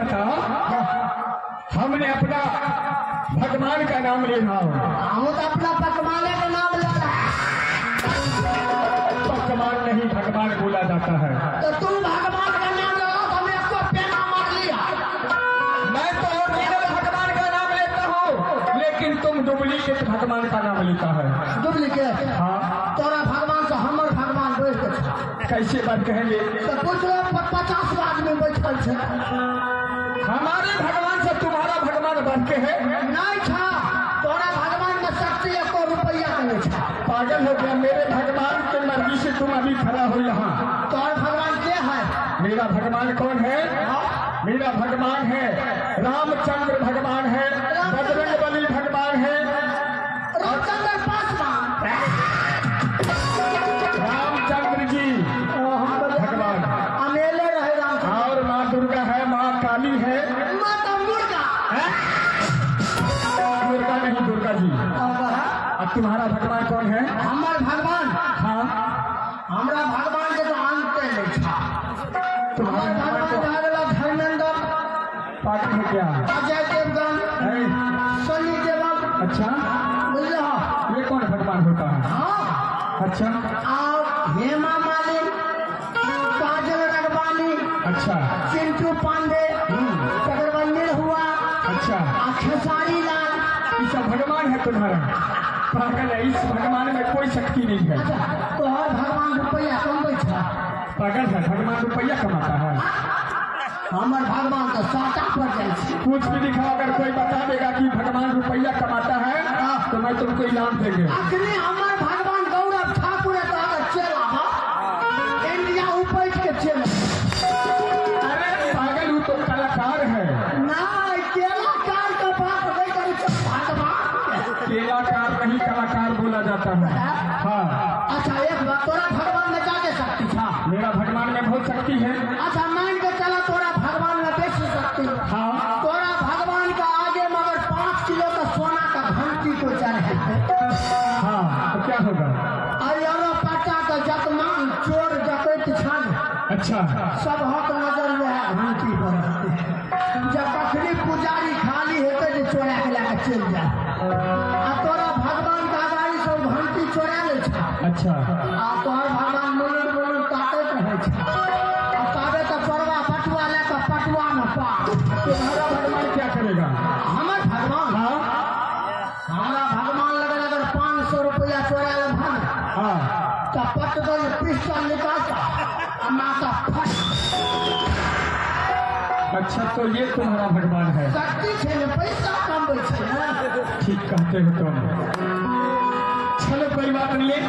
बता, हमने अपना भगवान का नाम ले रहा हूँ। तो अपना भगवान का नाम ले रहा भगवान नहीं भगवान बोला जाता है। तो तुम भगवान का नाम लो, हमने आपको पेना मार लिया। मैं तो ओरिजिनल भगवान का नाम लेता हूँ, लेकिन तुम डुप्लीकेट भगवान का नाम लेता है। डुप्लीकेट? हाँ। तोरा भगवान से हमर भगवान बैठ के कैसे बात कहेंगे? तो पूछ लो 50 आदमी बैठल छे। हमारे भगवान से तुम्हारा भगवान बढ़ के है? नहीं था, तोरा भगवान में शक्ति 1 रुपया नहीं था। पागल हो गया? मेरे भगवान की मर्जी से तुम अभी खड़ा हो यहाँ। तोरा भगवान क्या है? मेरा भगवान कौन है? मेरा भगवान है रामचंद्र भगवान है, बजरंगबली भगवान है, रामचंद्र पासवान, रामचंद्र जी भगवान अमेले रहे रामचंद्र। और माँ दुर्गा है, माँ काली है, माता मुर्गा है? दुर्गा नहीं, दुर्गा जी। अब तुम्हारा भगवान कौन है? हमार भगवान? हाँ। हमारा भगवान के तो अंत नहीं था। तुम्हारा भगवान भगला धर्मेंद्र, पागल है क्या? अजय देवगन, सनी देओल। अच्छा, बुझल? ये कौन भगवान होता है? हाँ। अच्छा। और हेमा मालिनी, काजल रगवानी, अच्छा। चिंटू पांडे, चक्रवंदीर हुआ, अच्छा। खेसारी लाल, ये सब भगवान है तुम्हारा? पागल है, इस भगवान में कोई शक्ति नहीं है। अच्छा, तो हर भगवान रुपया कमबै छै? पागल है, भगवान रुपया कमाता है? हमर भगवान तो साटा पर जाइ छै। कुछ भी दिखाओ, अगर कोई बता देगा कि भगवान रुपया कमाता है तो मैं तुमको इनाम देंगे। अखने हमर भगवान गौरव ठाकुर चल आवा, इंडिया उपज के चल। अरे पागल हूँ, तो कलाकार है। नहीं, केलाकार का बात नहीं करू छै भगवान। केलाकार नहीं, कलाकार बोला जाता है। हाँ। अच्छा, एक बात, तोरा भगवान में जाके शक्ति था? मेरा भगवान में बहुत शक्ति है। अच्छा, मान के चला तोरा भगवान में बेसी शक्ति। हाँ। तोरा भगवान का आगे मगर 5 किलो का सोना का घंटी को चढ़े। हाँ, तो क्या होगा? अरे पट्टा का जतमान चोर डकैत छन, अच्छा। सब हक नजर में है घंटी पर। जब कखनी पुजारी खाली हेते जे चोरा के लाके चल जाए, आ तोरा भगवान का गाड़ी सब घंटी चोरा ले छै। अच्छा। आ तोहर भगवान मुलुन मुलुन ताकत रहे छै। आ ताबे तो परवा पटुआ लेके पटुआ में पार। तुम्हारा भगवान क्या करेगा? हमर भगवान? हाँ। हमारा भगवान लगे अगर 500 रुपया चोरा ले भन, हाँ। तो पटगल पिस्टल निकालता आ माता फट। अच्छा, तो ये तुम्हारा भगवान है? शक्ति छै ने, पैसा कमबै छै ने। ठीक कहते हो तुम। चलो कोई बात नहीं है।